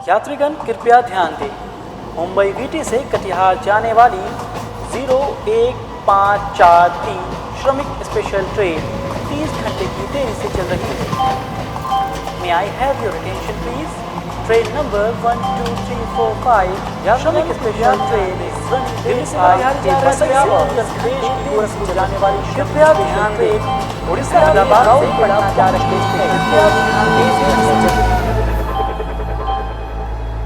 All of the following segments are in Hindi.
यात्रीगण कृपया ध्यान दें, मुंबई वीटी से कटिहार जाने वाली 01543 श्रमिक स्पेशल ट्रेन 30 घंटे की देरी से चल रही है। May I have your attention please. Train number 12345 Shramik special train is running Delhi से कटिहार जा रही है। गोरखपुर जाने वाली कृपया ध्यान दें, उड़ीसा इलाहाबाद से पटना जा रही है।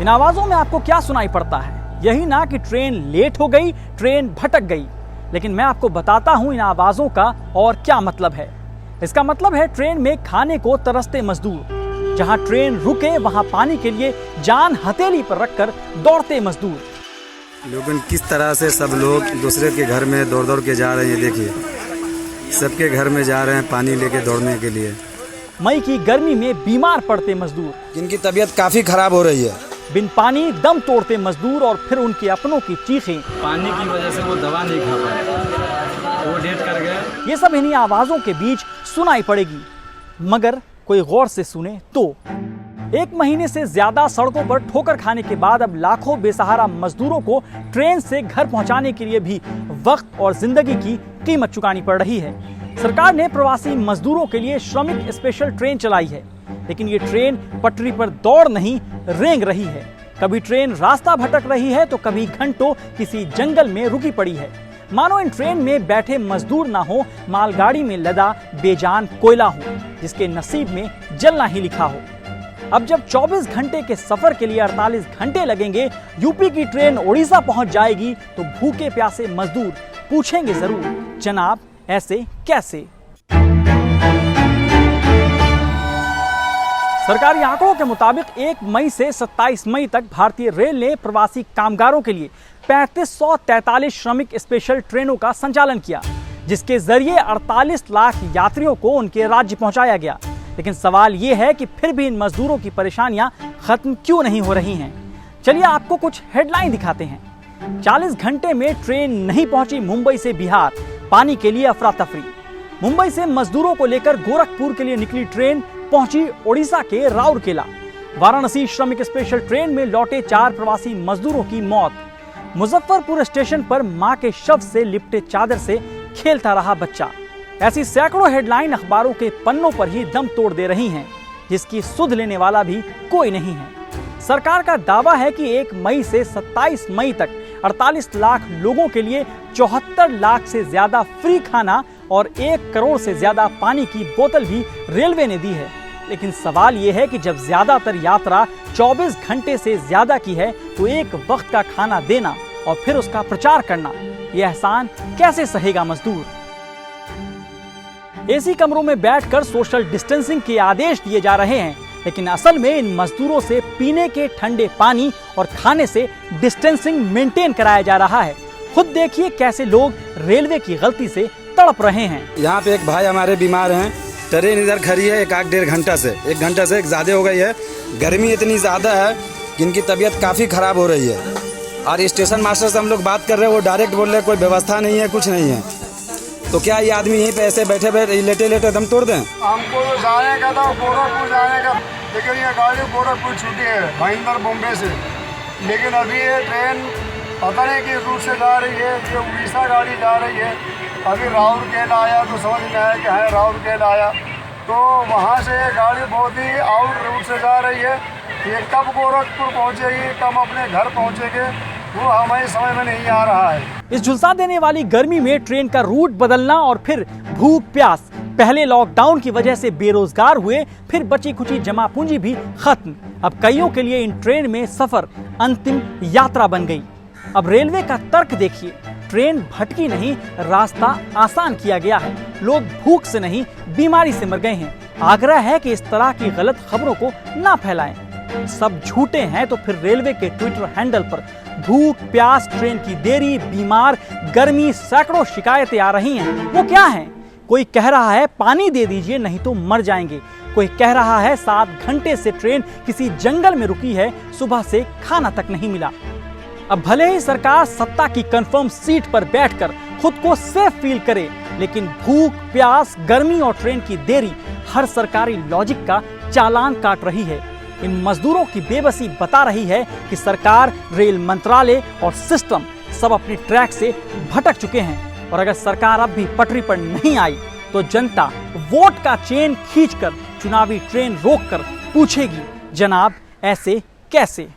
इन आवाजों में आपको क्या सुनाई पड़ता है? यही ना कि ट्रेन लेट हो गई, ट्रेन भटक गई। लेकिन मैं आपको बताता हूं इन आवाजों का और क्या मतलब है। इसका मतलब है ट्रेन में खाने को तरसते मजदूर, जहां ट्रेन रुके वहां पानी के लिए जान हथेली पर रखकर दौड़ते मजदूर। लेकिन किस तरह से सब लोग दूसरे के घर में दौड़ दौड़ के जा रहे हैं, देखिए सबके घर में जा रहे हैं पानी लेके दौड़ने के लिए। मई की गर्मी में बीमार पड़ते मजदूर, जिनकी तबीयत काफ़ी ख़राब हो रही है। बिन पानी दम तोड़ते मजदूर और फिर उनके अपनों की चीखें। पानी की वजह से वो दवा नहीं खा पाए, वो डेथ कर गए। ये सब इन्हीं आवाजों के बीच सुनाई पड़ेगी, मगर कोई गौर से सुने तो। 1 महीने से ज्यादा सड़कों पर ठोकर खाने के बाद अब लाखों बेसहारा मजदूरों को ट्रेन से घर पहुंचाने के लिए भी वक्त और जिंदगी की कीमत चुकानी पड़ रही है। सरकार ने प्रवासी मजदूरों के लिए श्रमिक स्पेशल ट्रेन चलाई है, लेकिन ये ट्रेन पटरी पर दौड़ नहीं रेंग रही है। कभी ट्रेन रास्ता भटक रही है तो कभी घंटों किसी जंगल में रुकी पड़ी है। मानो इन ट्रेन में बैठे मजदूर ना हो, मालगाड़ी में लदा बेजान कोयला हो, जिसके नसीब में जलना ही लिखा हो। अब जब 24 घंटे के सफर के लिए 48 घंटे लगेंगे, यूपी की ट्रेन उड़ीसा पहुंच जाएगी तो भूखे प्यासे मजदूर पूछेंगे जरूर, जनाब ऐसे कैसे? सरकारी आंकड़ों के मुताबिक 1 मई से 27 मई तक भारतीय रेल ने प्रवासी कामगारों के लिए 3543 श्रमिक स्पेशल ट्रेनों का संचालन किया, जिसके जरिए 48 लाख यात्रियों को उनके राज्य पहुंचाया गया। लेकिन सवाल ये है कि फिर भी इन मजदूरों की परेशानियां खत्म क्यों नहीं हो रही हैं? चलिए आपको कुछ हेडलाइन दिखाते हैं। 40 घंटे में ट्रेन नहीं पहुंची मुंबई से बिहार, पानी के लिए अफरा तफरी। मुंबई से मजदूरों को लेकर गोरखपुर के लिए निकली ट्रेन पहुंची उड़ीसा के राउरकेला। वाराणसी श्रमिक स्पेशल ट्रेन में लौटे 4 प्रवासी मजदूरों की मौत। मुजफ्फरपुर स्टेशन पर मां के शव से लिपटे चादर से खेलता रहा बच्चा। ऐसी सैकड़ों हेडलाइन अखबारों के पन्नों पर ही दम तोड़ दे रही हैं, जिसकी सुध लेने वाला भी कोई नहीं है। सरकार का दावा है कि 1 मई से 27 मई तक 48 लाख लोगों के लिए 74 लाख से ज्यादा फ्री खाना और 1 करोड़ से ज्यादा पानी की बोतल भी रेलवे ने दी है। लेकिन सवाल यह है कि जब ज्यादातर यात्रा 24 घंटे से ज्यादा की है तो एक वक्त का खाना देना और फिर उसका प्रचार करना, यह एहसान कैसे सहेगा मजदूर? एसी कमरों में बैठकर सोशल डिस्टेंसिंग के आदेश दिए जा रहे हैं, लेकिन असल में इन मजदूरों से पीने के ठंडे पानी और खाने से डिस्टेंसिंग मेंटेन कराया जा रहा है। खुद देखिए कैसे लोग रेलवे की गलती से तड़प रहे हैं। यहाँ पे एक भाई हमारे बीमार हैं, ट्रेन इधर खड़ी है 1-1.5 घंटा से, 1 घंटा से ज़्यादा हो गई है। गर्मी इतनी ज़्यादा है कि इनकी तबीयत काफ़ी ख़राब हो रही है। और स्टेशन मास्टर से हम लोग बात कर रहे हैं, वो डायरेक्ट बोल रहे हैं कोई व्यवस्था नहीं है, कुछ नहीं है। तो क्या ये आदमी यहीं पे ऐसे बैठे बैठे लेटे दम तोड़ दें? हमको तो जाने का था गोरखपुर जाने का, लेकिन ये गाड़ी गोरखपुर छूटी है भाईंदर बॉम्बे से। लेकिन अभी ये ट्रेन पता नहीं किस रूट से जा रही है, ये उड़ीसा गाड़ी जा रही है। अभी राउरकेला आया तो समझ में आया कि हाँ राउरकेला आया, तो वहाँ से ये गाड़ी बहुत ही आउट रूट से जा रही है। ये कब गोरखपुर पहुँचेगी, कब अपने घर पहुँचेंगे, वो हमारी समझ में नहीं आ रहा है। इस झुलसा देने वाली गर्मी में ट्रेन का रूट बदलना और फिर भूख प्यास, पहले लॉकडाउन की वजह से बेरोजगार हुए, फिर बची खुची जमा पूंजी भी खत्म। अब कईयों के लिए इन ट्रेन में सफर अंतिम यात्रा बन गई। अब रेलवे का तर्क देखिए, ट्रेन भटकी नहीं, रास्ता आसान किया गया है। लोग भूख से नहीं बीमारी से मर गए हैं। आग्रह है कि इस तरह की गलत खबरों को ना फैलाएं। सब झूठे हैं तो फिर रेलवे के ट्विटर हैंडल पर भूख प्यास, ट्रेन की देरी, बीमार, गर्मी, सैकड़ों शिकायतें आ रही हैं। वो क्या हैं? कोई कह रहा है पानी दे दीजिए नहीं तो मर जाएंगे। कोई कह रहा है 7 घंटे से ट्रेन किसी जंगल में रुकी है, सुबह से खाना तक नहीं मिला। अब भले ही सरकार सत्ता की कंफर्म सीट पर बैठकर खुद को सेफ फील करे, लेकिन भूख प्यास, गर्मी और ट्रेन की देरी हर सरकारी लॉजिक का चालान काट रही है। इन मजदूरों की बेबसी बता रही है कि सरकार, रेल मंत्रालय और सिस्टम सब अपने ट्रैक से भटक चुके हैं। और अगर सरकार अब भी पटरी पर नहीं आई तो जनता वोट का चेन खींचकर चुनावी ट्रेन रोककर पूछेगी, जनाब ऐसे कैसे।